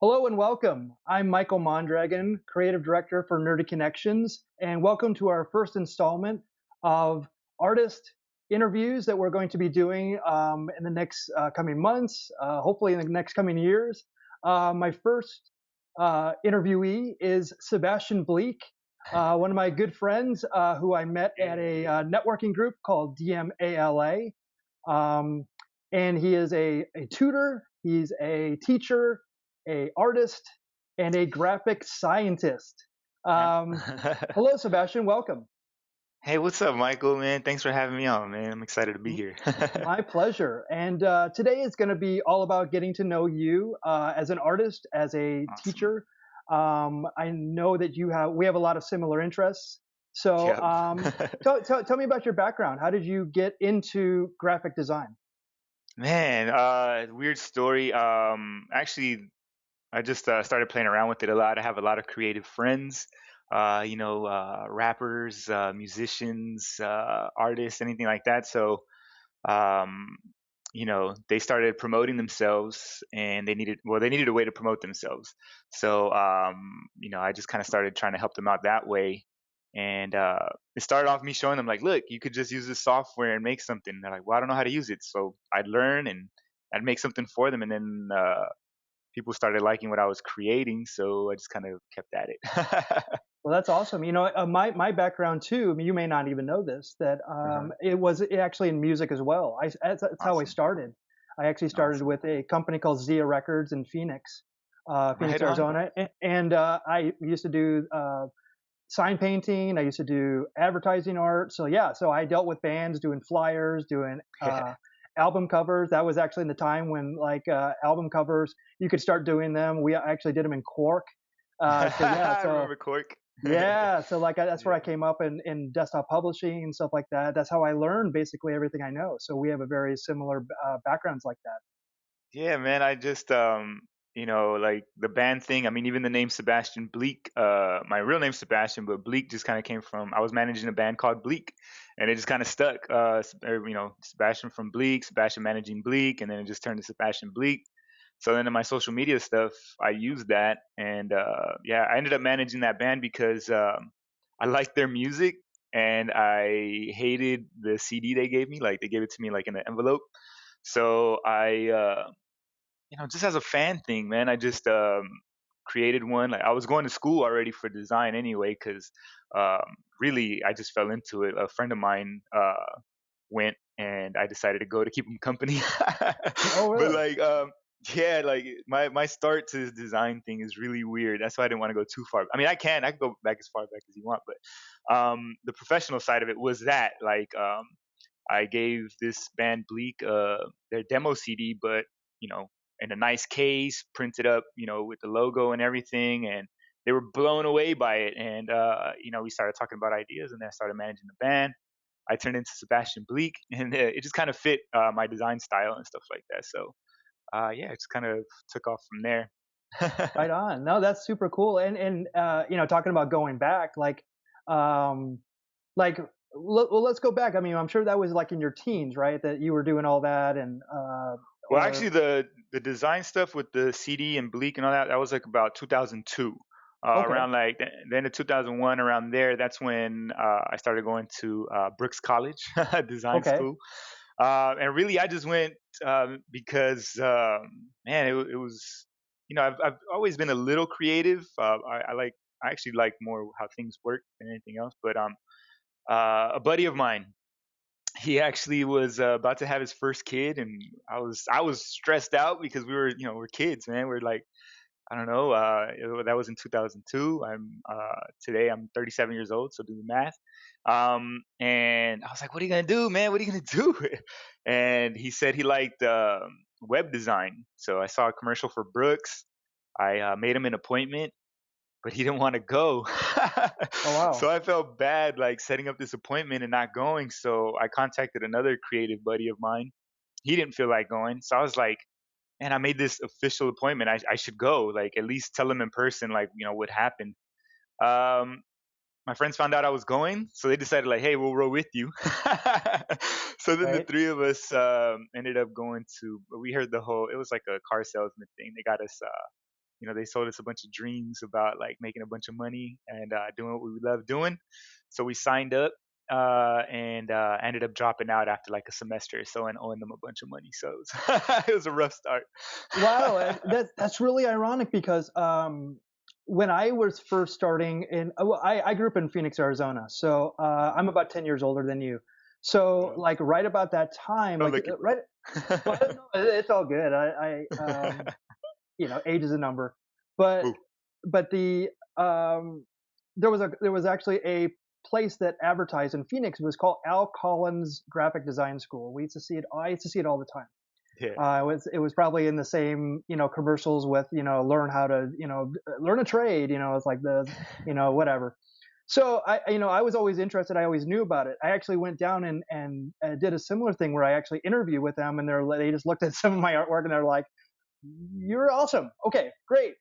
Hello and welcome. I'm Michael Mondragon, Creative Director for Nerdy Connections, and welcome to our first installment of artist interviews that we're going to be doing in the next coming months, hopefully in the next coming years. My first interviewee is Sebastian Bleak, one of my good friends who I met at a networking group called DMALA. Um, and he is a tutor, he's a teacher, a artist, and a graphic scientist. Yeah. Um, Hello, Sebastian. Welcome. Hey, what's up, Michael, man? Thanks for having me on, man. I'm excited to be here. My pleasure. And today is going to be all about getting to know you as an artist, as a Awesome. teacher. I know that we have a lot of similar interests. So Yep. tell me about your background. How did you get into graphic design? Man, weird story. Actually, I just started playing around with it a lot. I have a lot of creative friends, rappers, musicians, artists, anything like that. So, um, they started promoting themselves and they needed a way to promote themselves. So, I just kind of started trying to help them out that way. And it started off me showing them like, look, you could just use this software and make something. And they're like, well, I don't know how to use it. So I'd learn and I'd make something for them. And then people started liking what I was creating. So I just kind of kept at it. Well, that's awesome. My background too. I mean, you may not even know this that Uh-huh. it was actually in music as well. That's how I Awesome. started. I actually started Awesome. with a company called Zia Records in Phoenix, Right on. Arizona, and I used to do sign painting. I used to do advertising art. So yeah, so I dealt with bands doing flyers, doing album covers. That was actually in the time when album covers you could start doing them. We actually did them in Quark. So yeah, I so remember Cork. yeah, so that's where I Yeah. came up in desktop publishing and stuff like that. That's how I learned basically everything I know. So we have a very similar backgrounds like that. Yeah, man. I just like the band thing. I mean, even the name Sebastian Bleak. My real name's Sebastian, but Bleak just kind of came from I was managing a band called Bleak, and it just kind of stuck. Sebastian from Bleak, Sebastian managing Bleak, and then it just turned to Sebastian Bleak. So then in my social media stuff, I used that, and yeah, I ended up managing that band because I liked their music, and I hated the CD they gave me. Like they gave it to me like in an envelope. So I just as a fan thing, man, I just created one. Like I was going to school already for design anyway, because really I just fell into it. A friend of mine went, and I decided to go to keep him company. Oh, But really? like, yeah, like my start to this design thing is really weird. That's why I didn't want to go too far. I mean, I can go back as far back as you want, but the professional side of it was that like I gave this band Bleak their demo CD, but you know, in a nice case, printed up, with the logo and everything, and they were blown away by it. And we started talking about ideas, and then I started managing the band. I turned into Sebastian Bleak, and it just kind of fit my design style and stuff like that. So yeah, it just kind of took off from there. Right on. No, that's super cool. And talking about going back, um, like well, let's go back. I mean, I'm sure that was like in your teens, right? That you were doing all that, and Well, or actually, the design stuff with the CD and Bleak and all that was like about 2002. okay, Around like the end of 2001, around there, that's when I started going to Brooks College design okay, school. And really, I just went because, man, it was, I've always been a little creative. I actually like more how things work than anything else. But a buddy of mine, he actually was about to have his first kid, and I was stressed out because we're kids, man. We're like, I don't know. That was in 2002. Today I'm 37 years old, so do the math. And I was like, "What are you gonna do, man? What are you gonna do?" And he said he liked web design, so I saw a commercial for Brooks. I made him an appointment, but he didn't want to go. oh So wow, I felt bad like setting up this appointment and not going. So I contacted another creative buddy of mine. He didn't feel like going. So I was like, man, I made this official appointment. I should go, like at least tell him in person, like, what happened. Um, my friends found out I was going, so they decided like, hey, we'll row with you. So then the right, three of us ended up going to. We heard the whole. It was like a car salesman thing. They got us. they sold us a bunch of dreams about like making a bunch of money and doing what we love doing. So we signed up and ended up dropping out after like a semester or so and owing them a bunch of money. So it was a rough start. Wow, that's really ironic because when I was first starting well, I grew up in Phoenix, Arizona, so I'm about 10 years older than you. So Well, like right about that time, don't like look it, right, well, bro. no, it's all good. Age is a number, but Woo. the there was actually a place that advertised in Phoenix. It was called Al Collins Graphic Design School. We used to see it. I used to see it all the time. Yeah, It was probably in the same commercials with learn how to learn a trade. It's like the whatever. So I was always interested. I always knew about it. I actually went down and did a similar thing where I actually interviewed with them, and they just looked at some of my artwork and they're like, "You're awesome. Okay, great.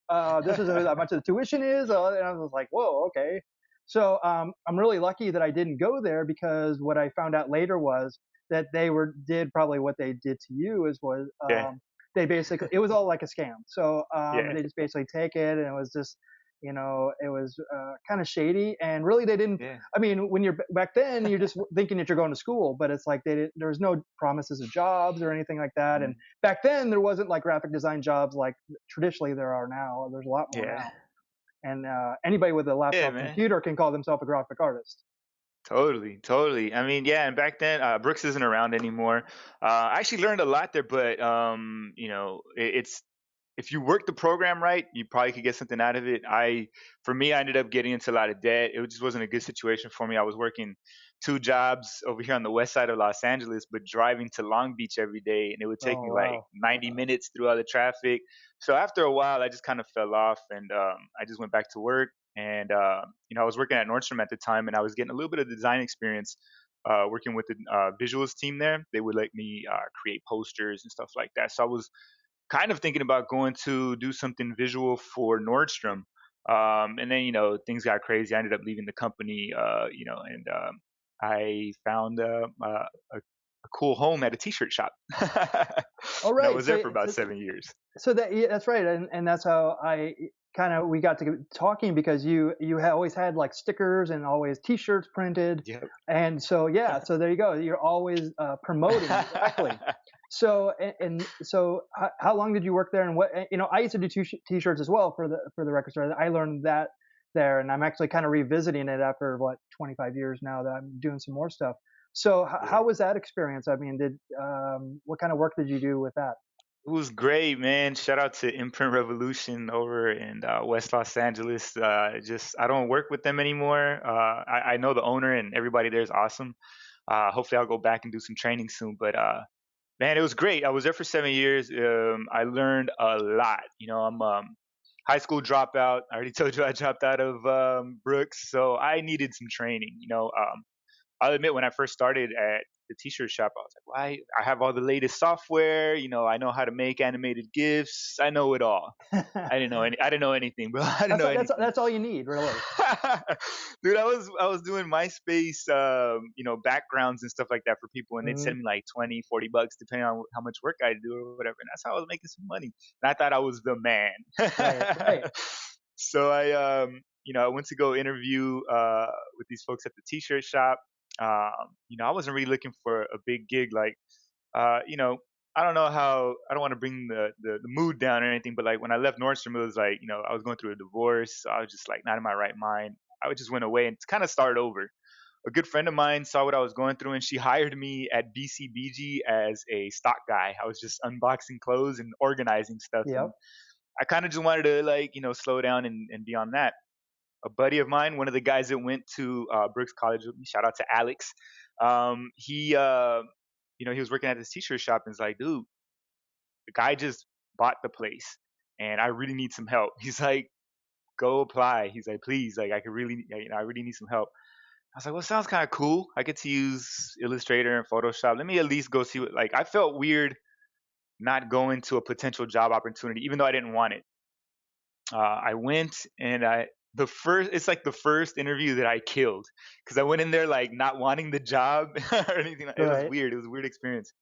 This is how much the tuition is." And I was like, "Whoa, okay." So I'm really lucky that I didn't go there, because what I found out later was that they did probably what they did to you is was yeah, they basically, it was all like a scam. So yeah, they just basically take it, and it was just it was kind of shady, and really they didn't. yeah. I mean, when you're back then, you're just thinking that you're going to school, but it's like there was no promises of jobs or anything like that. And Mhm. back then there wasn't like graphic design jobs like traditionally there are now. There's a lot more Yeah, now, and anybody with a yeah, laptop man. computer can call themselves a graphic artist. Totally, totally. I mean, yeah, and back then, Brooks isn't around anymore. I actually learned a lot there, but it's if you work the program right, you probably could get something out of it. For me, I ended up getting into a lot of debt. It just wasn't a good situation for me. I was working two jobs over here on the west side of Los Angeles, but driving to Long Beach every day, and it would take Oh me like wow. 90 minutes through all the traffic. So after a while, I just kind of fell off, and I just went back to work. And I was working at Nordstrom at the time, and I was getting a little bit of design experience. Working with the visuals team there, they would let me create posters and stuff like that. So I was kind of thinking about going to do something visual for Nordstrom. And then, things got crazy. I ended up leaving the company, and I found a cool home at a t-shirt shop. All And I right. was there for about 7 years. So that, yeah, that's right, and that's how I kind of we got to get talking, because you always had like stickers and always T-shirts printed, Yep. and so yeah, so there you go. You're always promoting, exactly. So so how long did you work there, and what I used to do T-shirts as well for the record store. I learned that there, and I'm actually kind of revisiting it after what 25 years now that I'm doing some more stuff. So Yeah. how was that experience? I mean, did what kind of work did you do with that? It was great, man. Shout out to Imprint Revolution over in West Los Angeles. Just I don't work with them anymore. I know the owner and everybody there is awesome. Hopefully, I'll go back and do some training soon. But man, it was great. I was there for 7 years. I learned a lot. I'm high school dropout. I already told you I dropped out of Brooks, so I needed some training. I'll admit when I first started at the t-shirt shop, I was like, why? I have all the latest software. I know how to make animated GIFs. I know it all. I didn't know anything, bro. I didn't know anything. That's all you need, really. Dude, I was doing MySpace, backgrounds and stuff like that for people, and they'd Hmm. send me like 20, $40 depending on how much work I do or whatever. And that's how I was making some money. And I thought I was the Right, man. right. So I went to go interview with these folks at the t-shirt shop. I wasn't really looking for a big gig. Like, uh, you know, I don't know how. I don't want to bring the mood down or anything, but like when I left Nordstrom, it was like I was going through a divorce. So I was just like not in my right mind. I just went away and kind of started over. A good friend of mine saw what I was going through, and she hired me at BCBG as a stock guy. I was just unboxing clothes and organizing stuff, and Yep. I kind of just wanted to like slow down and be on that. A buddy of mine, one of the guys that went to Brooks College with me, shout out to Alex. He was working at this t-shirt shop and was like, dude, the guy just bought the place and I really need some help. He's like, go apply. He's like, please, like I could really, I really need some help. I was like, well, sounds kind of cool. I get to use Illustrator and Photoshop. Let me at least go see what, like, I felt weird not going to a potential job opportunity, even though I didn't want it. I went and it's like the first interview that I killed because I went in there like not wanting the job or anything. It was Right. weird. It was a weird experience.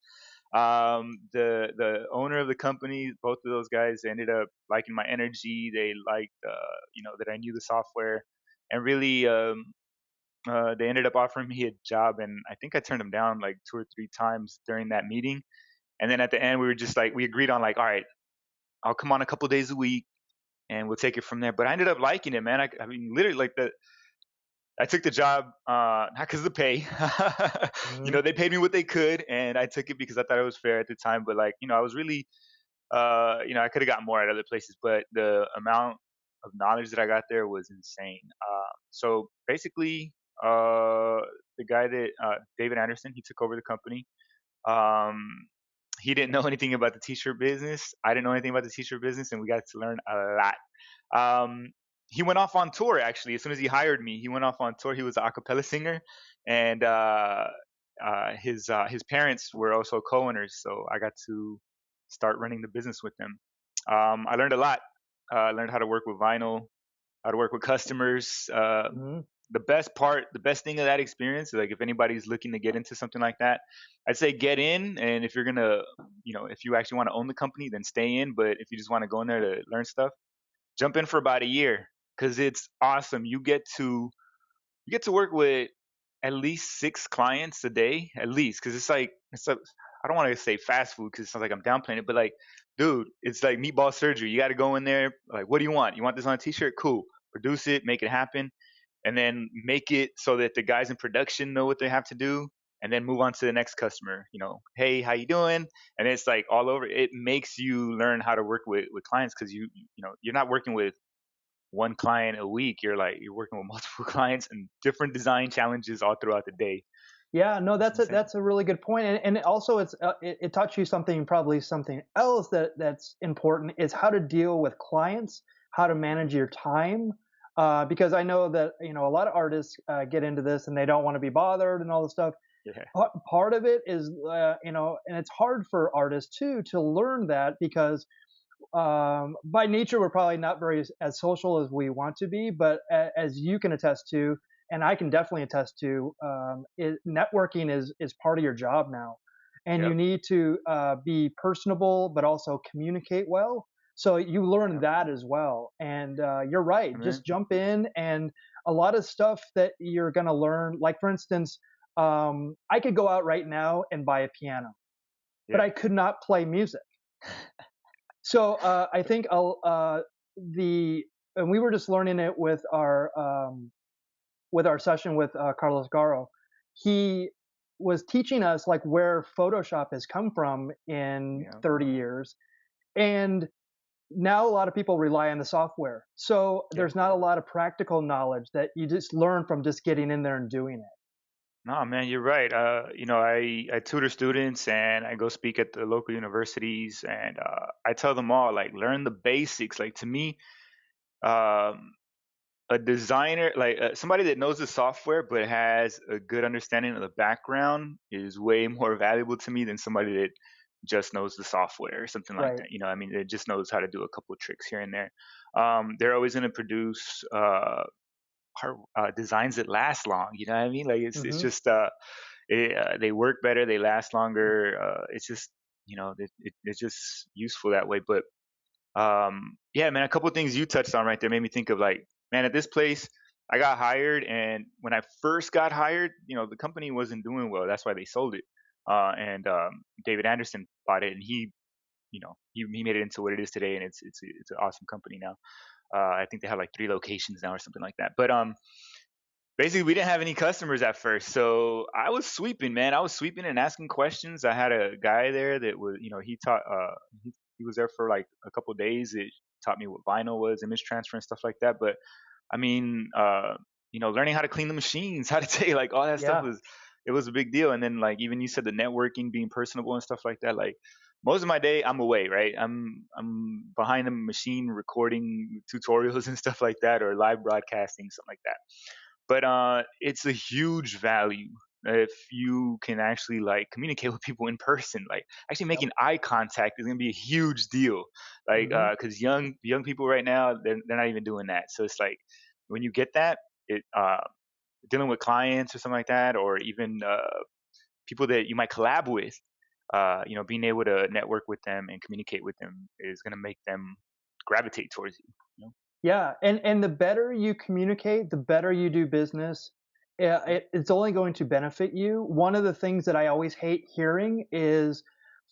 The owner of the company, both of those guys, they ended up liking my energy. They liked, that I knew the software, and really, they ended up offering me a job, and I think I turned them down like 2 or 3 times during that meeting. And then at the end, we were just like, we agreed on like, all right, I'll come on a couple days a week, and we'll take it from there. But I ended up liking it, man. I mean, literally, like I took the job, not because of the pay. Hmm. They paid me what they could, and I took it because I thought it was fair at the time. But like, I was really, I could have gotten more at other places, but the amount of knowledge that I got there was insane. So basically, the guy that David Anderson, he took over the company. Um, he didn't know anything about the t-shirt business. I didn't know anything about the t-shirt business, and we got to learn a lot. Um, he went off on tour actually. As soon as he hired me, he went off on tour. He was an a cappella singer, and his parents were also co-owners, so I got to start running the business with them. I learned a lot. I learned how to work with vinyl, how to work with customers. Hmm. The best thing of that experience, like if anybody's looking to get into something like that, I'd say get in. And if you're gonna, if you actually want to own the company, then stay in. But if you just want to go in there to learn stuff, jump in for about a year because it's awesome. You get to work with at least 6 clients a day, at least, because it's like I don't want to say fast food because it sounds like I'm downplaying it, but like, dude, it's like meatball surgery. You got to go in there. Like, what do you want? You want this on a t-shirt? Cool. Produce it, make it happen, and then make it so that the guys in production know what they have to do, and then move on to the next customer. Hey, how you doing? And it's like all over. It makes you learn how to work with clients because you're not working with one client a week. You're working with multiple clients and different design challenges all throughout the day. Yeah, no, It's insane. that's a really good point, and also it taught you something, probably something else that's important is how to deal with clients, how to manage your time, because I know that a lot of artists get into this and they don't want to be bothered and all this stuff. Yeah. Part of it is and it's hard for artists too to learn that because by nature we're probably not very as social as we want to be, but as you can attest to, and I can definitely attest to, networking is part of your job now, and you Yep. need to be personable but also communicate well, so you learn Yep. that as well. And you're right, I just mean, jump in, and a lot of stuff that you're going to learn, like for instance, I could go out right now and buy a piano, but yeah. I could not play music. So I think the and we were just learning it with our session with Carlos Garo. He was teaching us like where Photoshop has come from in Yeah. 30 years, and now a lot of people rely on the software. So Yep. there's not a lot of practical knowledge that you just learn from just getting in there and doing it. No, man, you're right. I tutor students and I go speak at the local universities, and I tell them all like learn the basics. Like to me, um, a designer, like somebody that knows the software but has a good understanding of the background, is way more valuable to me than somebody that just knows the software or something like Right. that. I mean, it just knows how to do a couple of tricks here and there. They're always going to produce designs that last long. You know what I mean? Like it's Hmm. just they work better, they last longer. It's just it's just useful that way. But yeah, man, a couple of things you touched on right there made me think of like, man, at this place, I got hired, and when I first got hired, the company wasn't doing well. That's why they sold it. And David Anderson bought it, and he made it into what it is today, and it's an awesome company now. I think they have like 3 locations now or something like that. But basically, we didn't have any customers at first, so I was sweeping, man. I was sweeping and asking questions. I had a guy there that was, he taught. He was there for like a couple of days. It taught me what vinyl was, image transfer, and stuff like that. But I mean, learning how to clean the machines, how to take like all that stuff Yeah. was a big deal. And then like even you said the networking, being personable and stuff like that. Like most of my day, I'm away, right? I'm behind the machine recording tutorials and stuff like that, or live broadcasting, something like that. But it's a huge value if you can actually like communicate with people in person. Like actually Yep. making eye contact is gonna be a huge deal. Like Hmm. because young people right now, they're not even doing that. So it's like when you get that, it dealing with clients or something like that, or even people that you might collab with. being able to network with them and communicate with them is going to make them gravitate towards you. You know? Yeah, and the better you communicate, the better you do business. It's only going to benefit you. One of the things that I always hate hearing is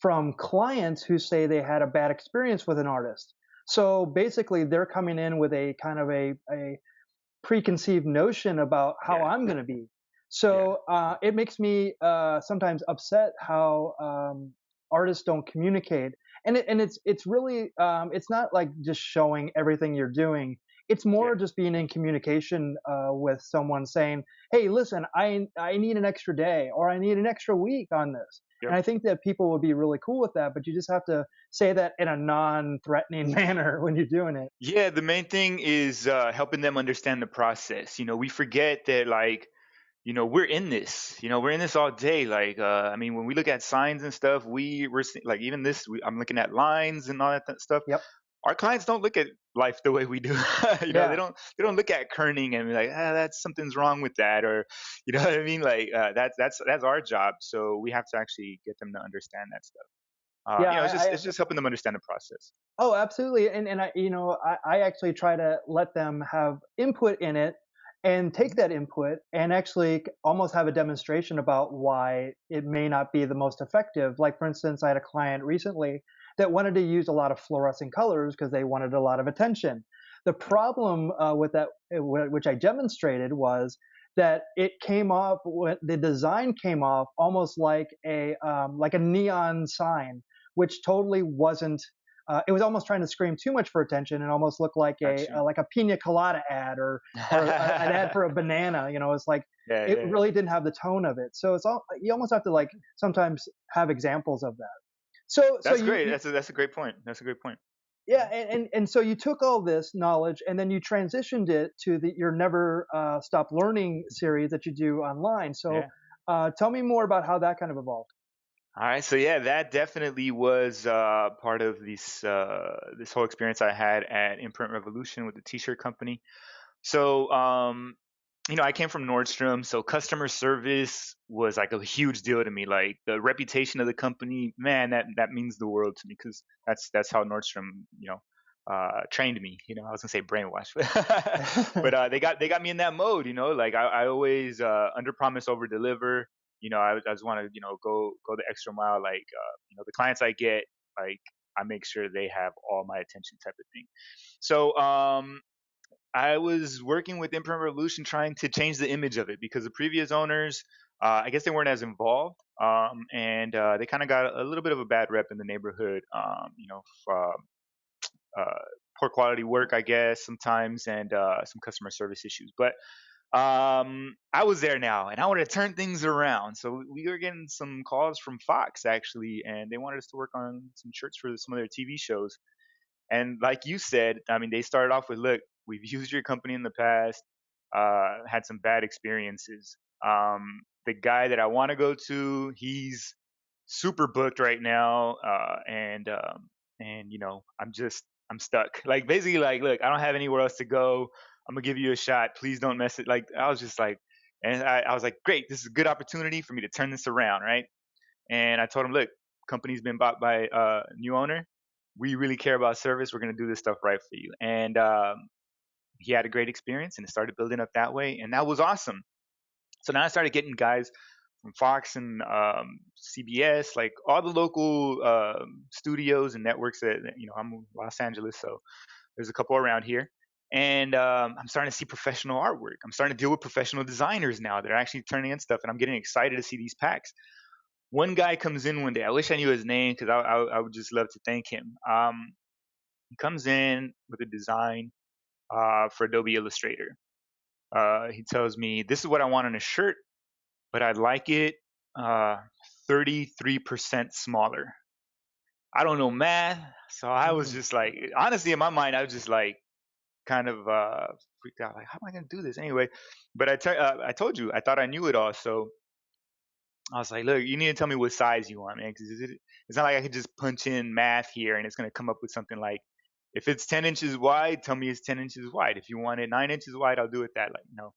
from clients who say they had a bad experience with an artist. So basically, they're coming in with a kind of a preconceived notion about how Yeah, I'm going to be. yeah, So it makes me sometimes upset how artists don't communicate, and it's really it's not like just showing everything you're doing. It's yeah, more just being in communication with someone, saying, "Hey, listen, I need an extra day, or I need an extra week on this." yep. And I think that people would be really cool with that, but you just have to say that in a non-threatening manner when you're doing it. Yeah, the main thing is helping them understand the process. We forget that, like, we're in this. We're in this all day. Like, I mean, when we look at signs and stuff, like, even this. I'm looking at lines and all that stuff. Yep. Our clients don't look at life the way we do. They Yeah. don't look at kerning and be like, that's something's wrong with that, or you know what I mean. Like, that's our job. So we have to actually get them to understand that stuff. Yeah. It's just helping them understand the process. Oh, absolutely. And I actually try to let them have input in it and take Mhm. that input and actually almost have a demonstration about why it may not be the most effective. Like, for instance, I had a client recently that wanted to use a lot of fluorescent colors because they wanted a lot of attention. The Yeah. problem with that, which I demonstrated, was that it came off, the design came off almost like a neon sign, which totally wasn't. It was almost trying to scream too much for attention and almost look Got you. like a pina colada ad, or an ad for a banana. It's like Yeah, it yeah. really didn't have the tone of it. So it's all, you almost have to like sometimes have examples of that. So That's you, great. you That's a great point. That's a great point. yeah, Mhm. and so you took all this knowledge and then you transitioned it to your Never Stop Learning series that you do online. So Yeah. tell me more about how that kind of evolved. All right. So yeah, that definitely was part of this whole experience I had at Imprint Revolution with the T-shirt company. So I came from Nordstrom, so customer service was like a huge deal to me. Like, the reputation of the company, man, that means the world to me, because that's how Nordstrom, trained me. I was gonna say brainwashed, but they got me in that mode. Like, I always under promise, over deliver. I just want to go the extra mile. Like, the clients I get, like, I make sure they have all my attention, type of thing. So I was working with Imprint Revolution, trying to change the image of it, because the previous owners, I guess they weren't as involved, and they kind of got a little bit of a bad rep in the neighborhood. For uh, poor quality work, I guess, sometimes, and some customer service issues. But I was there now, and I wanted to turn things around. So we were getting some calls from Fox, actually, and they wanted us to work on some shirts for some of their TV shows. And like you said, I mean, they started off with, look, we've used your company in the past, had some bad experiences. The guy that I want to go to, he's super booked right now, and I'm stuck. Like, basically, like, look, I don't have anywhere else to go. I'm gonna give you a shot. Please don't mess it. Like, I was just like, and I was like, great, this is a good opportunity for me to turn this around, right? And I told him, look, company's been bought by a new owner. We really care about service. We're going to do this stuff right for you. And he had a great experience, and it started building up that way. And that was awesome. So now I started getting guys from Fox and CBS, like all the local studios and networks I'm in Los Angeles, so there's a couple around here. And I'm starting to see professional artwork. I'm starting to deal with professional designers now that are actually turning in stuff, and I'm getting excited to see these packs. One guy comes in one day. I wish I knew his name, because I would just love to thank him. He comes in with a design for Adobe Illustrator. He tells me, this is what I want on a shirt, but I'd like it uh, 33% smaller. I don't know math, so I was Mm. just like, honestly, in my mind, I was just like, kind of freaked out. Like, how am I going to do this anyway? But I told you, I thought I knew it all. So I was like, look, you need to tell me what size you want, man, because it's not like I could just punch in math here and it's going to come up with something like, if it's 10 inches wide, tell me it's 10 inches wide. If you want it 9 inches wide, I'll do it that, like, no.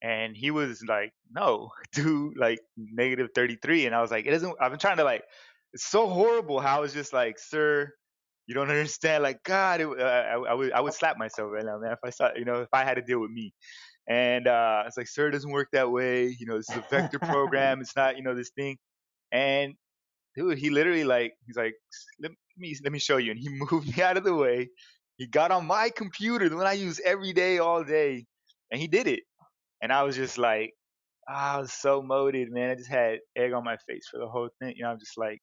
And he was like, no, do like -33. And I was like, it doesn't, I've been trying to, like, It's so horrible how it's just like, sir, you don't understand. Like, God, I would slap myself right now, man, if I saw, if I had to deal with me. And it's like, sir, it doesn't work that way. This is a vector program. It's not, this thing. And dude, he literally like, he's like, let me show you. And he moved me out of the way. He got on my computer, the one I use every day, all day, and he did it. And I was just like, I was so motivated, man. I just had egg on my face for the whole thing. I'm just like,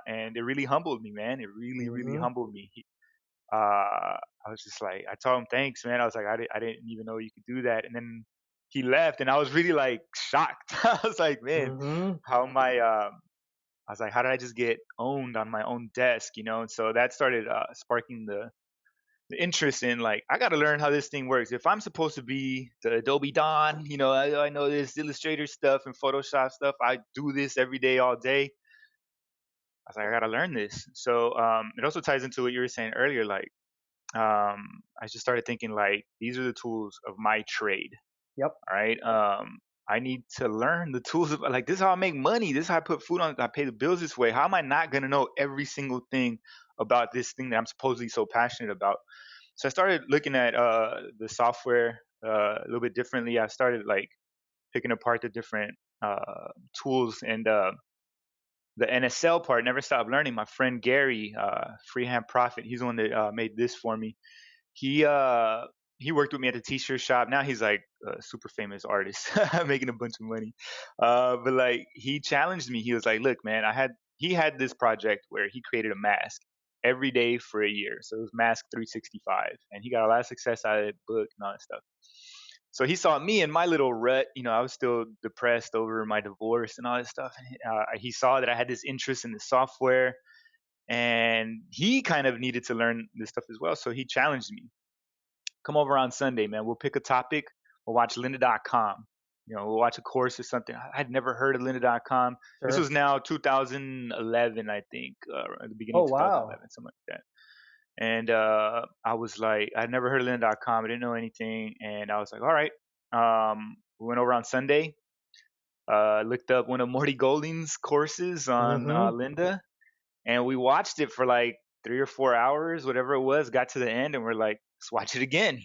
and it really humbled me, man. It really, really Hmm. humbled me. I was just like, I told him thanks, man. I was like, I didn't even know you could do that. And then he left, and I was really like shocked. I was like, man, Hmm. how am I? I was like, how did I just get owned on my own desk, And so that started sparking the interest in like, I got to learn how this thing works. If I'm supposed to be the Adobe Don, I know this Illustrator stuff and Photoshop stuff. I do this every day, all day. I was like, I got to learn this. So it also ties into what you were saying earlier. Like, I just started thinking like, these are the tools of my trade. Yep. All right. I need to learn the tools of like, this is how I make money. This is how I put food on. I pay the bills this way. How am I not gonna know every single thing about this thing that I'm supposedly so passionate about? So I started looking at the software a little bit differently. I started like picking apart the different tools and the NSL part. Never stopped learning. My friend Gary, Freehand Profit, he's the one that made this for me. He uh he worked with me at the t-shirt shop. Now he's like a super famous artist, making a bunch of money. But like he challenged me. He was like, "Look, man, he had this project where he created a mask every day for a year. So it was Mask 365, and he got a lot of success out of it, book and all that stuff. So he saw me in my little rut. I was still depressed over my divorce and all that stuff. And he saw that I had this interest in the software, and he kind of needed to learn this stuff as well. So he challenged me, come over on Sunday, man. We'll pick a topic. We'll watch lynda.com. We'll watch a course or something. I had never heard of lynda.com. This Sure. was now 2011, I think, at the beginning Oh, of wow. 2011, something like that. And I was like, I'd never heard of lynda.com. I didn't know anything. And I was like, all right. We went over on Sunday, looked up one of Morty Golding's courses on Hmm. Lynda, and we watched it for like 3 or 4 hours, whatever it was. Got to the end, and we're like, let's watch it again.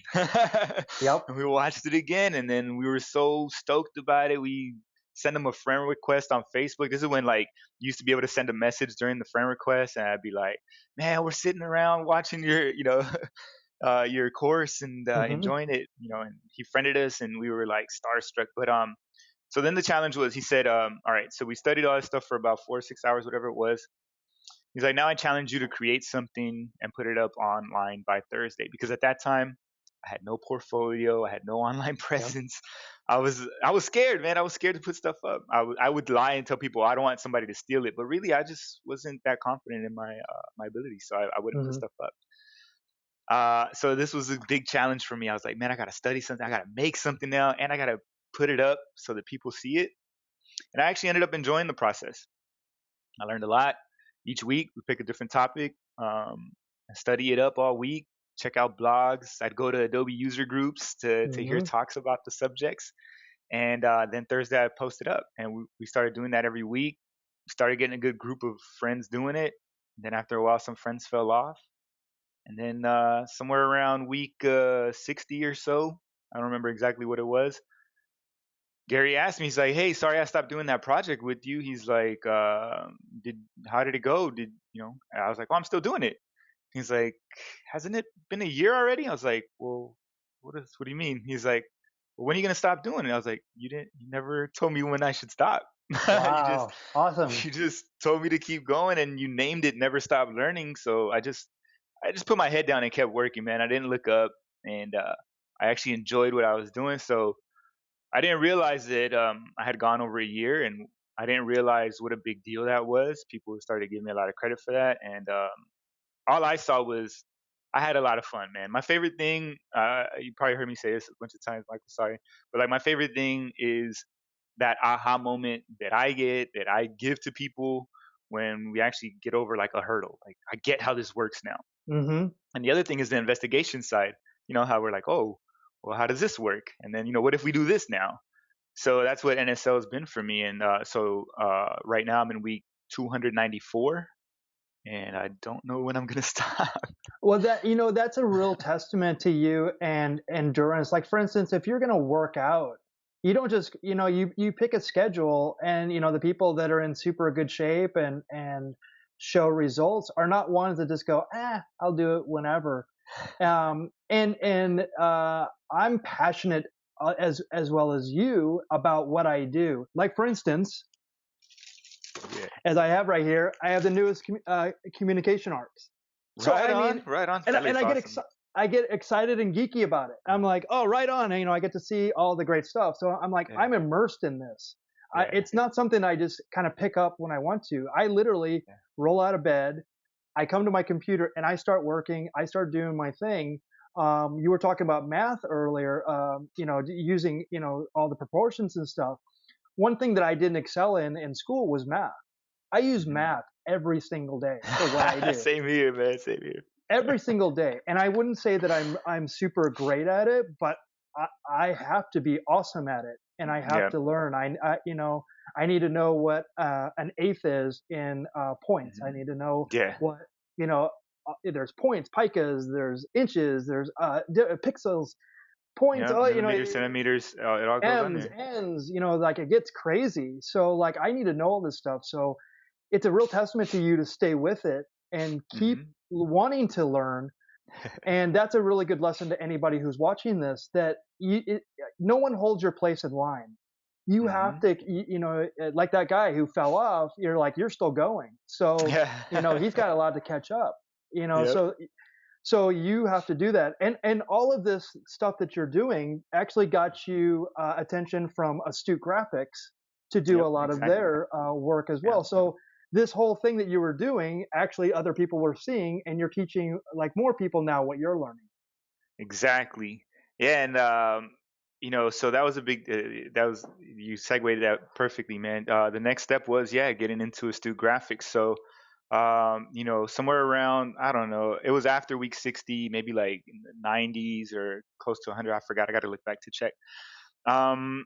Yep. And we watched it again, and then we were so stoked about it. We sent them a friend request on Facebook. This is when like you used to be able to send a message during the friend request, and I'd be like, man, we're sitting around watching your your course and Hmm. enjoying it. And he friended us, and we were like starstruck. But so then the challenge was, he said, all right, so we studied all this stuff for about 4 or 6 hours, whatever it was. He's like, now I challenge you to create something and put it up online by Thursday. Because at that time, I had no portfolio, I had no online Yep. presence. I was scared, man. I was scared to put stuff up. I would lie and tell people I don't want somebody to steal it, but really, I just wasn't that confident in my ability, so I wouldn't put Hmm. stuff up. So this was a big challenge for me. I was like, man, I gotta study something, I gotta make something now, and I gotta put it up so that people see it. And I actually ended up enjoying the process. I learned a lot. Each week, we pick a different topic, study it up all week, check out blogs. I'd go to Adobe user groups to hear Hmm. talks about the subjects. And then Thursday, I posted up. And we started doing that every week. Started getting a good group of friends doing it. And then after a while, some friends fell off. And then somewhere around week 60 or so, I don't remember exactly what it was, Gary asked me, he's like, "Hey, sorry I stopped doing that project with you." He's like, "Did how did it go? Did you know?" And I was like, "Well, I'm still doing it." He's like, "Hasn't it been a year already?" I was like, "Well, what do you mean?" He's like, "Well, when are you gonna stop doing it?" I was like, you never told me when I should stop. you just Wow. Awesome. you just told me to keep going, and you named it Never Stop Learning. So I just put my head down and kept working, man. I didn't look up, and I actually enjoyed what I was doing. So I didn't realize that I had gone over a year, and I didn't realize what a big deal that was. People started giving me a lot of credit for that, and all I saw was I had a lot of fun, man. My favorite thing, you probably heard me say this a bunch of times, Michael. Sorry, but like my favorite thing is that aha moment that I get, that I give to people when we actually get over like a hurdle. Like I get how this works now. Hmm. And the other thing is the investigation side. How we're like, oh, well, how does this work? And then what if we do this now? So that's what NSL has been for me. And so right now I'm in week 294, and I don't know when I'm gonna stop. Well, that's a real testament to you and endurance. Like for instance, if you're going to work out, you don't just, you pick a schedule, and the people that are in super good shape and show results are not ones that just go, I'll do it whenever. I'm passionate as well as you about what I do. Like for instance, Yeah. as I have right here, I have the newest communication arcs. So Right I mean, on, right on. and That and looks I get awesome. excited. I get excited and geeky about it. I'm like, oh, right on. And, I get to see all the great stuff. So I'm like, Yeah, I'm immersed in this. yeah, It's not something I just kind of pick up when I want to. I literally yeah. roll out of bed, I come to my computer, and I start working. I start doing my thing. You were talking about math earlier. Using all the proportions and stuff. One thing that I didn't excel in school was math. I use Mhm. math every single day for what I do. Same here, man. Same here. Every single day. And I wouldn't say that I'm super great at it, but I have to be awesome at it, and I have Yeah. to learn. I need to know what an eighth is in points. I Mhm. need to know Yeah. what you know. There's points, picas, there's inches, there's pixels, points. Yeah. Oh, Millimeters, centimeters, it all goes on M's, there. N's. Like it gets crazy. So like I need to know all this stuff. So it's a real testament to you to stay with it and keep Hmm. wanting to learn. And that's a really good lesson to anybody who's watching this, that no one holds your place in line. You have Hmm. to, like that guy who fell off, you're like, you're still going. So, Yeah. he's got a lot to catch up, Yep. so you have to do that. And all of this stuff that you're doing actually got you attention from Astute Graphics to do a Yep. lot of Exactly. their work as Yeah. well. So this whole thing that you were doing, actually other people were seeing, and you're teaching like more people now what you're learning. Exactly. Yeah. And so that was a big. That was you segued that perfectly, man. The next step was getting into Astute Graphics. So somewhere around, I don't know, it was after week 60, maybe like in the 90s or close to 100. I forgot. I got to look back to check. Um,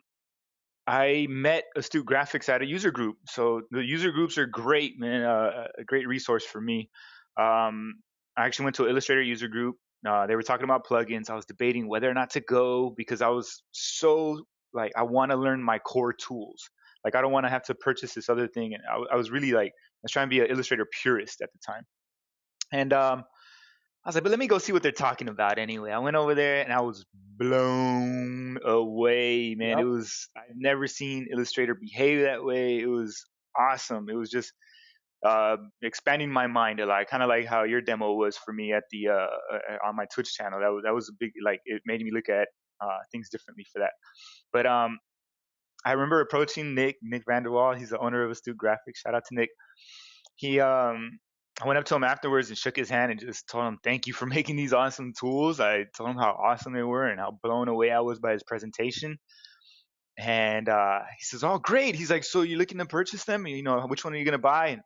I met Astute Graphics at a user group. So the user groups are great, man. A great resource for me. Um, I actually went to an Illustrator user group. They were talking about plugins. I was debating whether or not to go because I was so like I want to learn my core tools. Like I don't want to have to purchase this other thing. And I was really like I was trying to be an Illustrator purist at the time. And I was like, but let me go see what they're talking about anyway. I went over there and I was blown away, man. Yep. I've never seen Illustrator behave that way. It was awesome. It was just expanding my mind a lot, kind of like how your demo was for me at the on my Twitch channel. That was a big, like, it made me look at things differently for that. But I remember approaching Nick Vanderwall. He's the owner of Astute Graphics. Shout out to Nick. He I went up to him afterwards and shook his hand and just told him thank you for making these awesome tools. I told him how awesome they were and how blown away I was by his presentation. And he says, "Oh, great." He's like, "So you're looking to purchase them? Which one are you gonna buy?" And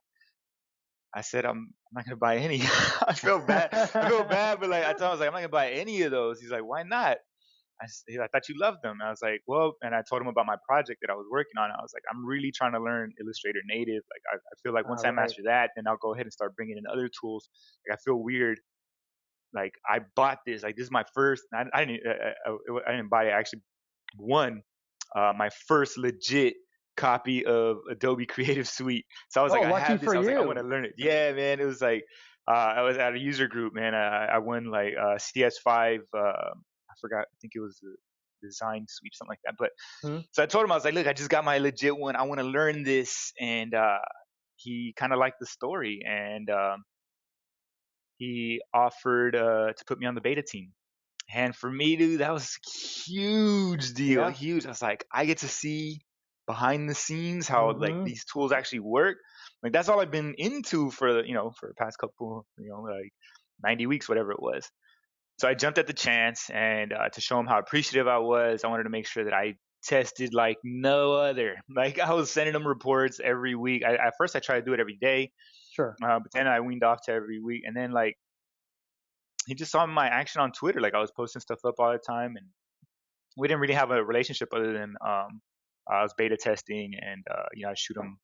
I said, I'm not gonna buy any." I feel bad. I feel bad, but like I told him, I was like, "I'm not gonna buy any of those." He's like, "Why not?" I thought you loved them. I was like, well, and I told him about my project that I was working on. I was like, I'm really trying to learn Illustrator native. Like, I feel like once All I right. master that, then I'll go ahead and start bringing in other tools. Like, I feel weird. Like, I bought this. Like, this is my first. I didn't buy it. I actually won my first legit copy of Adobe Creative Suite. So I was Oh, like, I lucky have for this. I was like, I want you. to learn it. Yeah, man. It was like, I was at a user group, man. I won like CS5. I forgot. I think it was the design suite, something like that. But Hmm? so I told him, I was like, look, I just got my legit one. I want to learn this. And he kind of liked the story, and he offered to put me on the beta team. And for me, dude, that was a huge deal. Yeah. Huge. I was like, I get to see behind the scenes how like Hmm. these tools actually work. Like that's all I've been into for for the past couple, like 90 weeks, whatever it was. So I jumped at the chance, and to show him how appreciative I was, I wanted to make sure that I tested like no other. Like I was sending him reports every week. At first, I tried to do it every day, Sure. but then I weaned off to every week. And then like he just saw my action on Twitter. Like I was posting stuff up all the time, and we didn't really have a relationship other than I was beta testing, and I shoot him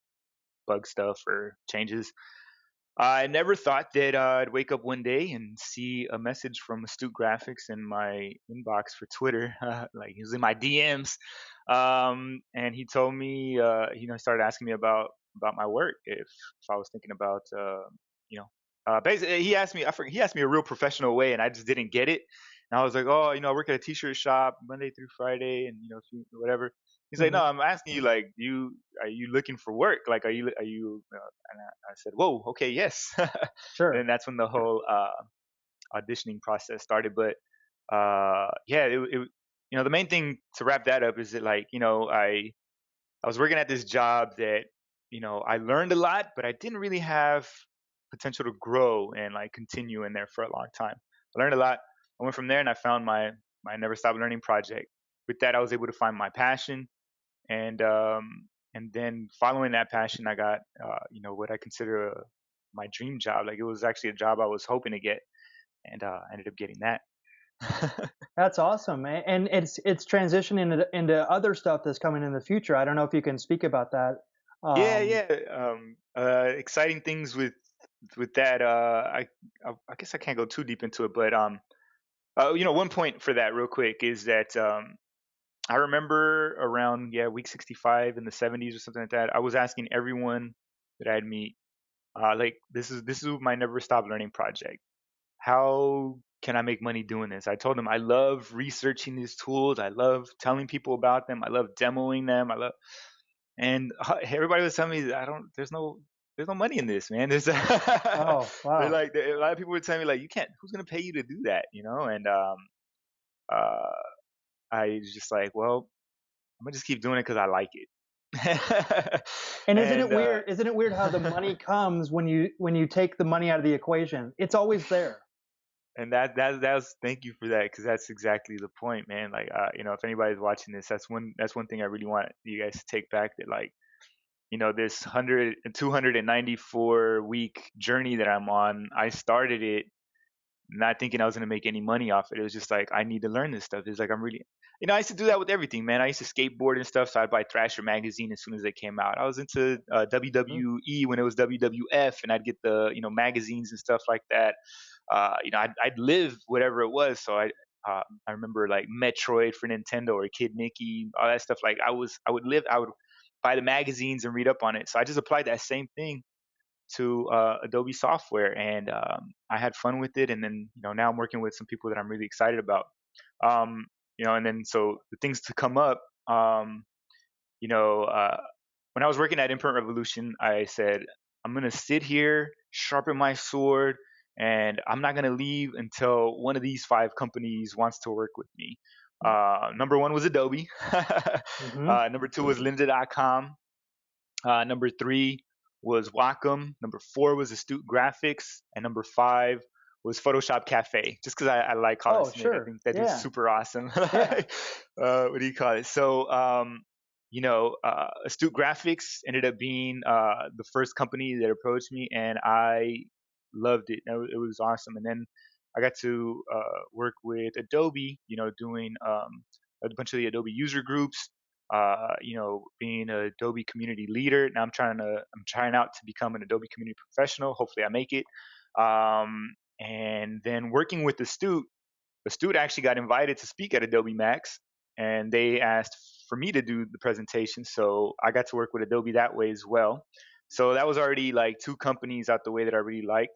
bug stuff or changes. I never thought that I'd wake up one day and see a message from Astute Graphics in my inbox for Twitter. Like he was in my DMs, and he told me, started asking me about my work, if I was thinking about, basically he asked me. I forget, he asked me a real professional way, and I just didn't get it. And I was like, oh, I work at a t-shirt shop Monday through Friday, and whatever. He's like, no, Hmm. I'm asking you, like, are you looking for work? Like, are you? And I said, whoa, okay, yes. And Sure. then that's when the whole auditioning process started. But yeah, the main thing to wrap that up is that, like, I was working at this job that, I learned a lot, but I didn't really have potential to grow and like continue in there for a long time. I learned a lot. I went from there and I found my Never Stop Learning project. With that, I was able to find my passion, and then following that passion, I got what I consider my dream job. Like, it was actually a job I was hoping to get, and I ended up getting that. That's awesome, and it's transitioning into other stuff that's coming in the future. I don't know if you can speak about that. Yeah, Um, yeah. Exciting things with that. I guess I can't go too deep into it, but one point for that real quick is that I remember around, week 65 in the 70s or something like that. I was asking everyone that I'd meet, like, this is my Never Stop Learning project. How can I make money doing this? I told them I love researching these tools. I love telling people about them. I love demoing them. And everybody was telling me that I don't. There's no money in this, man. There's oh, they're wow. like, a lot of people were telling me, like, you can't. Who's gonna pay you to do that? And uh, I was just like, well, I'm gonna just keep doing it because I like it. And isn't it and weird? Isn't it weird how the money comes when you take the money out of the equation? It's always there. and that's thank you for that, because that's exactly the point, man. Like, if anybody's watching this, that's one thing I really want you guys to take back, that, like, this 294 week journey that I'm on, I started it not thinking I was going to make any money off it. It was just like, I need to learn this stuff. It's like, I'm really, I used to do that with everything, man. I used to skateboard and stuff. So I'd buy Thrasher magazine as soon as they came out. I was into Mhm. WWE when it was WWF, and I'd get the, magazines and stuff like that. I'd live whatever it was. So I remember, like, Metroid for Nintendo or Kid Mickey, all that stuff. Like, I would buy the magazines and read up on it. So I just applied that same thing to Adobe software, and I had fun with it. And then, now I'm working with some people that I'm really excited about. And then, so the things to come up. You know, uh, when I was working at Imprint Revolution, I said, I'm gonna sit here, sharpen my sword, and I'm not gonna leave until one of these five companies wants to work with me. Number one was Adobe. Mhm. Number two was Lynda.com. Number three was Wacom. Number four was Astute Graphics, and number five was Photoshop Cafe. Just because I like Colin Oh, Smith, I sure. think that dude's Yeah. super awesome. Yeah. What do you call it? So, Astute Graphics ended up being the first company that approached me, and I loved it. It was awesome. And then I got to work with Adobe, doing a bunch of the Adobe user groups, being an Adobe community leader. Now I'm trying out to become an Adobe community professional. Hopefully I make it. And then working with Astute actually got invited to speak at Adobe Max, and they asked for me to do the presentation. So I got to work with Adobe that way as well. So that was already like two companies out the way that I really liked.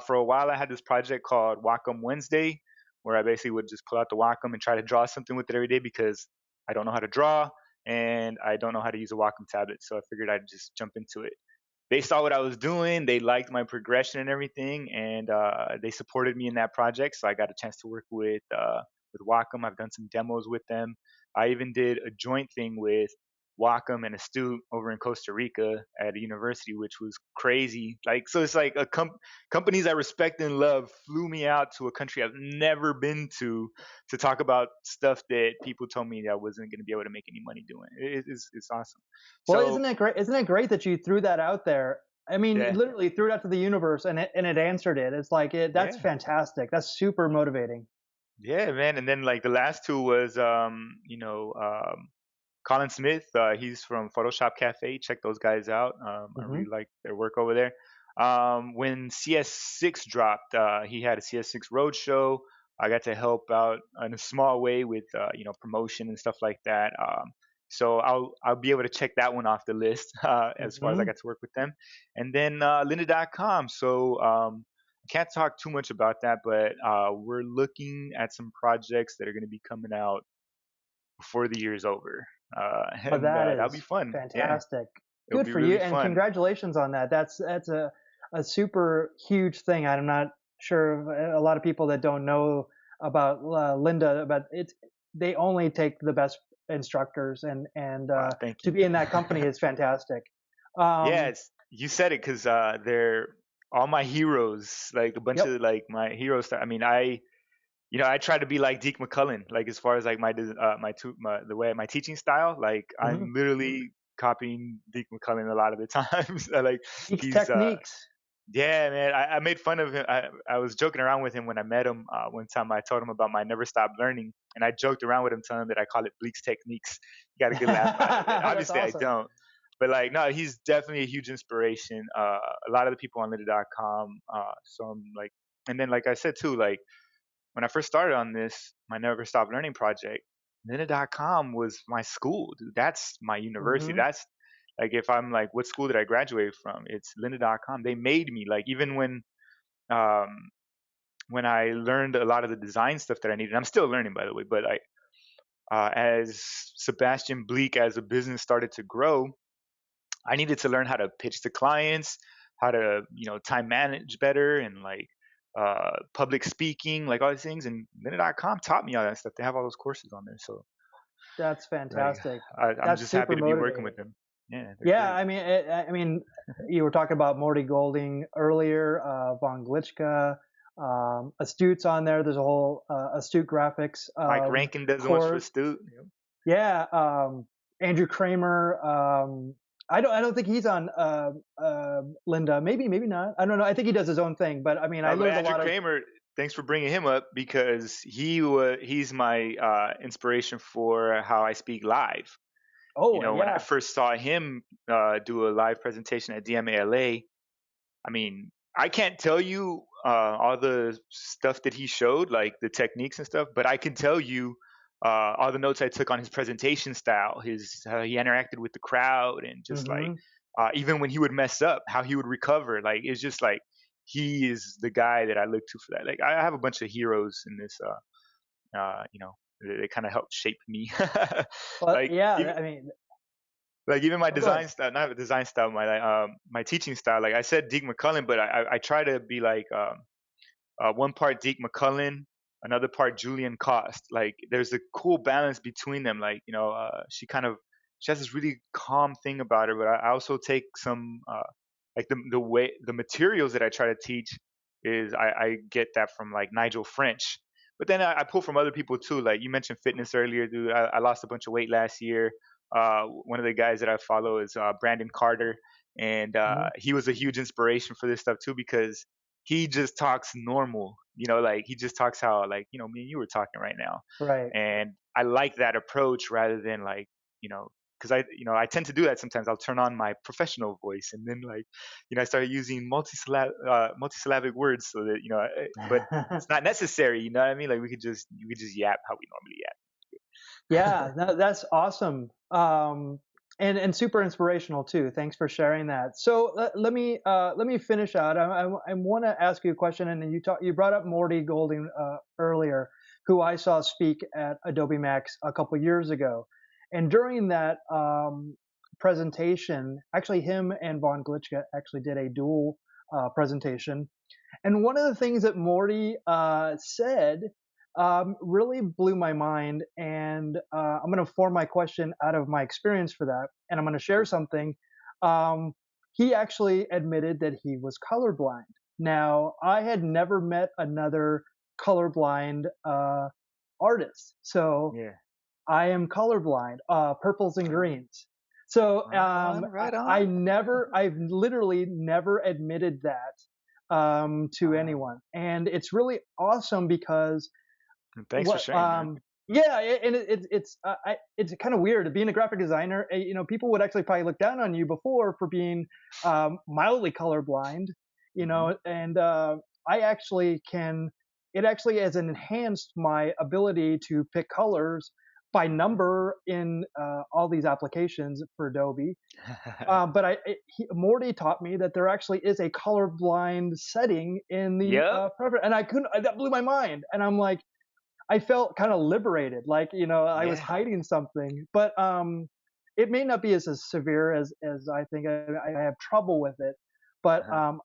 For a while, I had this project called Wacom Wednesday, where I basically would just pull out the Wacom and try to draw something with it every day, because I don't know how to draw and I don't know how to use a Wacom tablet. So I figured I'd just jump into it. They saw what I was doing. They liked my progression and everything, and they supported me in that project. So I got a chance to work with Wacom. I've done some demos with them. I even did a joint thing with Wacom and Astute over in Costa Rica at a university, which was crazy. Like, so it's like companies I respect and love flew me out to a country I've never been to talk about stuff that people told me that I wasn't going to be able to make any money doing. It's awesome. Well, So isn't it great? Isn't it great that you threw that out there? I mean, you yeah, literally threw it out to the universe and it answered it. It's like that's yeah. fantastic. That's super motivating. Yeah, man. And then, like, the last two was Colin Smith, he's from Photoshop Cafe. Check those guys out. I Hmm. really like their work over there. When CS6 dropped, he had a CS6 roadshow. I got to help out in a small way with promotion and stuff like that. So I'll be able to check that one off the list as far as I Hmm. got to work with them. And then lynda.com. So I can't talk too much about that, but we're looking at some projects that are going to be coming out before the year's over. Well, And that That'll be is fun. Yeah, fantastic. it'll Good be for you, really and fun. congratulations on that. That's a super huge thing. I'm not sure of a lot of people that don't know about Linda, but it's they only take the best instructors, and Thank to you. be in that company is fantastic. Yeah, Um, you said it because they're all my heroes, like a bunch yep. of like my heroes. I mean, I try to be like Deke McCullen, like as far as like the way my teaching style, like Hmm. I'm literally copying Deke McCullen a lot of the times. Like Geeks he's techniques. yeah, man. I made fun of him. I was joking around with him when I met him one time. I told him about my never stop learning, and I joked around with him, telling him that I call it Bleak's techniques. He got a good laugh out of it. That's Obviously, I awesome. don't, but like, no, he's definitely a huge inspiration. A lot of the people on lynda.com. So I'm like, and then like I said too, like when I first started on this, my never stop learning project, lynda.com was my school, dude. That's my university. Hmm. That's like if I'm like, what school did I graduate from? It's lynda.com. They made me like even um when I learned a lot of the design stuff that I needed. I'm still learning, by the way, but as Sebastian Bleak as a business started to grow, I needed to learn how to pitch to clients, how to time manage better, and like public speaking, like all these things. And lynda.com taught me all that stuff. They have all those courses on there, so That's like fantastic. I'm That's just happy super to be working motivating. with them. Yeah, they're Yeah, great. I mean, you were talking about Morty Golding earlier, Von Glitchka, Astute's on there. There's a whole Astute Graphics Mike Rankin does one for course. Stu. Yeah, Andrew Kramer. I don't think he's on Linda. Maybe not. I don't know. I think he does his own thing. But I mean, I But learned a Andrew lot of. Kramer, thanks for bringing him up because he's my inspiration for how I speak live. Oh When I yeah. first saw him do a live presentation at DMALA, I mean, I can't tell you all the stuff that he showed, like the techniques and stuff, but I can tell you all the notes I took on his presentation style, his how he interacted with the crowd, and just like Hmm. even when he would mess up, how he would recover. Like it's just like he is the guy that I look to for that. Like I have a bunch of heroes in this, they kind of helped shape me. Well, like yeah. even I mean, like my oh, go ahead. design style, not design style, my teaching style. Like I said, Deke McCullen, but I try to be like one part Deke McCullen, another part Julian Cost. Like there's a cool balance between them. Like she has this really calm thing about her, but I also take some like the materials that I try to teach is I get that from like Nigel French. But then I pull from other people too. Like you mentioned fitness earlier, dude. I lost a bunch of weight last year. One of the guys that I follow is Brandon Carter, and Hmm. he was a huge inspiration for this stuff too because he just talks normal, like he just talks how like me and you were talking right now, Right. and I like that approach rather than like because I tend to do that sometimes. I'll turn on my professional voice and then like I start using multisyllabic words so that but it's not necessary. You know what I mean? Like we could just yap how we normally yap. Yeah, no, that's awesome. And super inspirational too. Thanks for sharing that. So let me finish out. I want to ask you a question, and then you brought up Morty Golding earlier, who I saw speak at Adobe Max a couple years ago, and during that presentation, actually him and Von Glitchka actually did a dual presentation, and one of the things that Morty said really blew my mind. And I'm going to form my question out of my experience for that. And I'm going to share Cool. something. Um, he actually admitted that he was colorblind. Now, I had never met another colorblind artist. So Yeah. I am colorblind, purples and greens. So Right on. Right on. I've literally never admitted that to Wow. anyone, and it's really awesome because And thanks for what sharing, man. Yeah, and it's kind of weird being a graphic designer. People would actually probably look down on you before for being mildly colorblind. Hmm. And I actually can. It actually has enhanced my ability to pick colors by number in all these applications for Adobe. But Morty taught me that there actually is a colorblind setting in the Yep. preference, and I couldn't. That blew my mind, and I'm like, I felt kind of liberated, like I was Yeah. hiding something. But it may not be as severe as I think. I have trouble with it, but Uh-huh.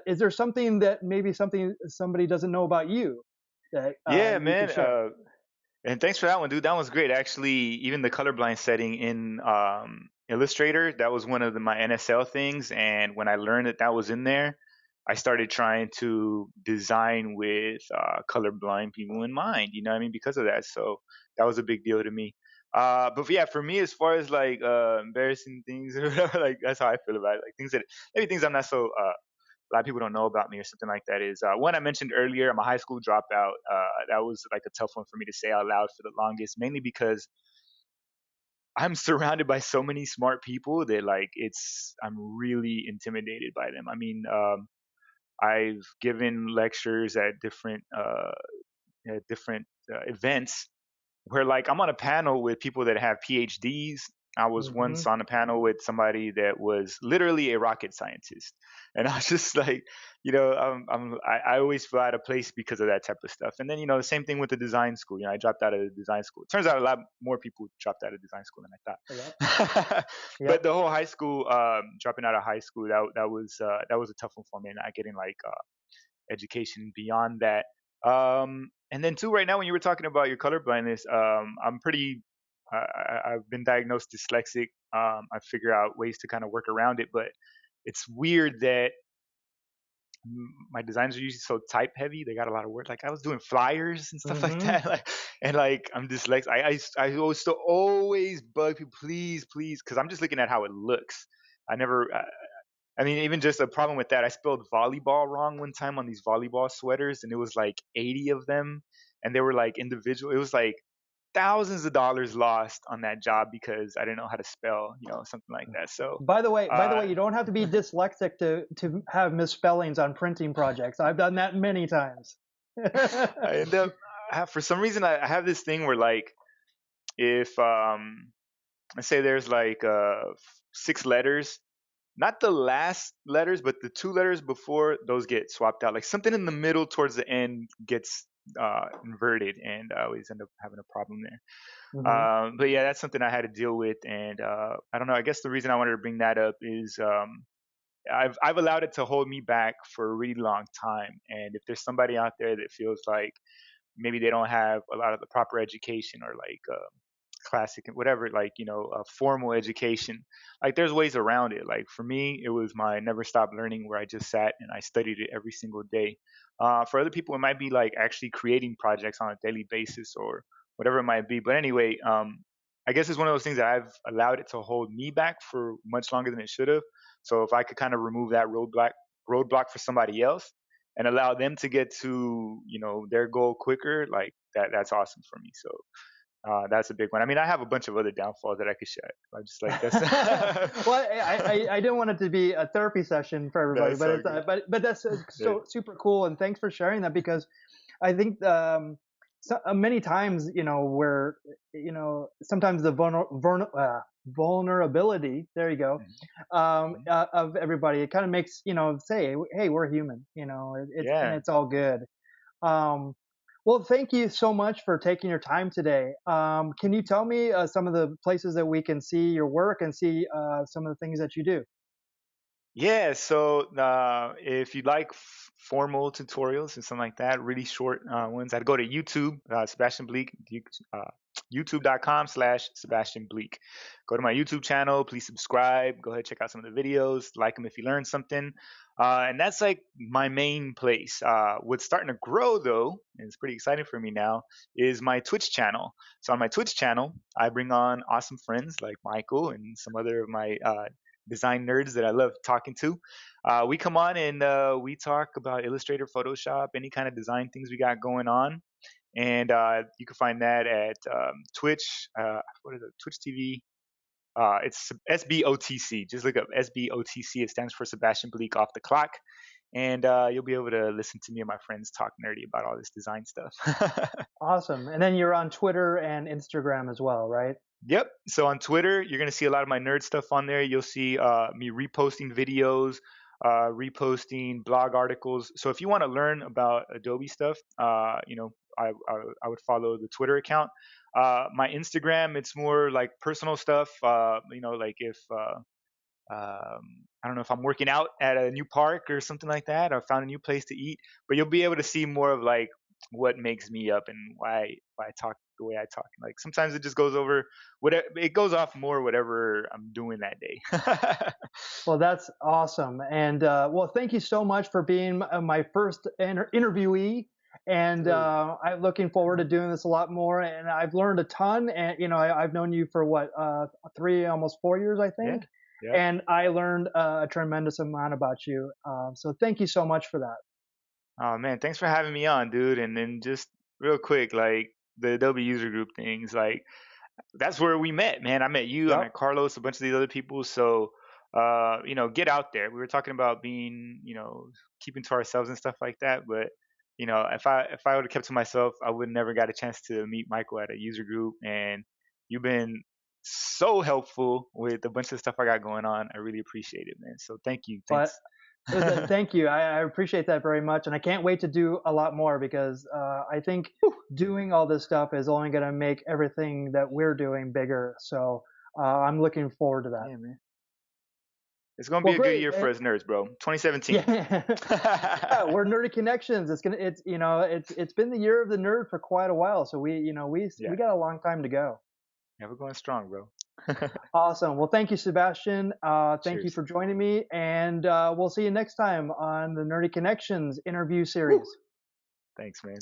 is there something that maybe somebody doesn't know about you that Yeah, you could man. share? And thanks for that one, dude. That was great. Actually, even the colorblind setting in Illustrator, that was one of my NSL things. And when I learned that that was in there, I started trying to design with colorblind people in mind. You know what I mean? Because of that. So that was a big deal to me. But yeah, for me, as far as like embarrassing things or whatever, like that's how I feel about it. Like things that maybe things I'm not so a lot of people don't know about me or something like that is one I mentioned earlier. I'm a high school dropout. That was like a tough one for me to say out loud for the longest, mainly because I'm surrounded by so many smart people that like I'm really intimidated by them. I mean, I've given lectures at different events where like I'm on a panel with people that have PhDs. I was Hmm. once on a panel with somebody that was literally a rocket scientist, and I was just like, I always feel out of place because of that type of stuff. And then the same thing with the design school. I dropped out of the design school. It turns out a lot more people dropped out of design school than Yep. I thought. But Yep. the whole high school, dropping out of high school, that was a tough one for me, and not getting like education beyond that. And then too, right now, when you were talking about your color blindness, I'm pretty. I've been diagnosed dyslexic. I figure out ways to kind of work around it, but it's weird that my designs are usually so type heavy. They got a lot of work. Like I was doing flyers and stuff like Hmm. that. Like and like I'm dyslexic. I always bug people, please, please, because I'm just looking at how it looks. I never. I mean, even just a problem with that. I spelled volleyball wrong one time on these volleyball sweaters, and it was like 80 of them, and they were like individual. It was like thousands of dollars lost on that job because I didn't know how to spell, something like that. So, By the way, uh, you don't have to be dyslexic to have misspellings on printing projects. I've done that many times. I end up for some reason I have this thing where like if let's say there's like 6 letters, not the last letters, but the 2 letters before those get swapped out. Like something in the middle towards the end gets inverted, and I always end up having a problem there. Hmm. But yeah, that's something I had to deal with, and I don't know. I guess the reason I wanted to bring that up is I've allowed it to hold me back for a really long time. And if there's somebody out there that feels like maybe they don't have a lot of the proper education or like classic and whatever, like formal education, like there's ways around it. Like for me, it was my never stop learning, where I just sat and I studied it every single day. For other people, it might be like actually creating projects on a daily basis or whatever it might be. But anyway, I guess it's one of those things that I've allowed it to hold me back for much longer than it should have. So if I could kind of remove that roadblock for somebody else and allow them to get to their goal quicker, like that's awesome for me. So that's a big one. I mean, I have a bunch of other downfalls that I could share. I just like that's Well, I didn't want it to be a therapy session for everybody, that's but so it's good. but that's Yeah. so super cool, and thanks for sharing that because I think many times where sometimes the vulnerability, there you go, Mhm. Mhm. of everybody, it kind of makes say, hey, we're human, and Yeah. it's all good. um, well, thank you so much for taking your time today. Can you tell me some of the places that we can see your work and see some of the things that you do? Yeah, so if you'd like formal tutorials and something like that, really short ones, I'd go to YouTube, Sebastian Bleak, uh, youtube.com/Sebastian Bleak. Go to my YouTube channel, please subscribe, go ahead, check out some of the videos, like them if you learned something. And that's like my main place. What's starting to grow though, and it's pretty exciting for me now, is my Twitch channel. So on my Twitch channel, I bring on awesome friends like Michael and some other of my design nerds that I love talking to. We come on and we talk about Illustrator, Photoshop, any kind of design things we got going on. and you can find that at Twitch. What is it? Twitch TV. It's SBOTC. Just look up SBOTC. It stands for Sebastian Bleak Off the Clock, and you'll be able to listen to me and my friends talk nerdy about all this design stuff. Awesome. And then you're on Twitter and Instagram as well, right? Yep. So on Twitter, you're gonna see a lot of my nerd stuff on there. You'll see me reposting videos, reposting blog articles. So if you want to learn about Adobe stuff, I would follow the Twitter account. My Instagram, it's more like personal stuff. Like if I don't know if I'm working out at a new park or something like that, or found a new place to eat. But you'll be able to see more of like what makes me up and why I talk the way I talk. Like sometimes it just goes over whatever it goes off more whatever I'm doing that day. Well, that's awesome. And well, thank you so much for being my first interviewee. And I'm looking forward to doing this a lot more. And I've learned a ton. And I've known you for what almost 4 years, I Yeah. think. Yeah. And I learned a tremendous amount about you. So thank you so much for that. Oh man, thanks for having me on, dude. And then just real quick, like the Adobe user group things, like that's where we met, man. I met you, I Yep. met Carlos, a bunch of these other people. So, get out there. We were talking about being, keeping to ourselves and stuff like that. But, if I would have kept to myself, I would never got a chance to meet Michael at a user group. And you've been so helpful with a bunch of stuff I got going on. I really appreciate it, man. So thank you. But Thanks. thank you. I appreciate that very much. And I can't wait to do a lot more because I think doing all this stuff is only going to make everything that we're doing bigger. So I'm looking forward to that. Yeah, man. It's gonna be Well, a good great. year for us nerds, bro. 2017. Yeah. Yeah, we're Nerdy Connections. It's been the year of the nerd for quite a while. So we Yeah. got a long time to go. Yeah, we're going strong, bro. Awesome. Well, thank you, Sebastian. Thank you Cheers. for joining me, and we'll see you next time on the Nerdy Connections interview series. Thanks, man.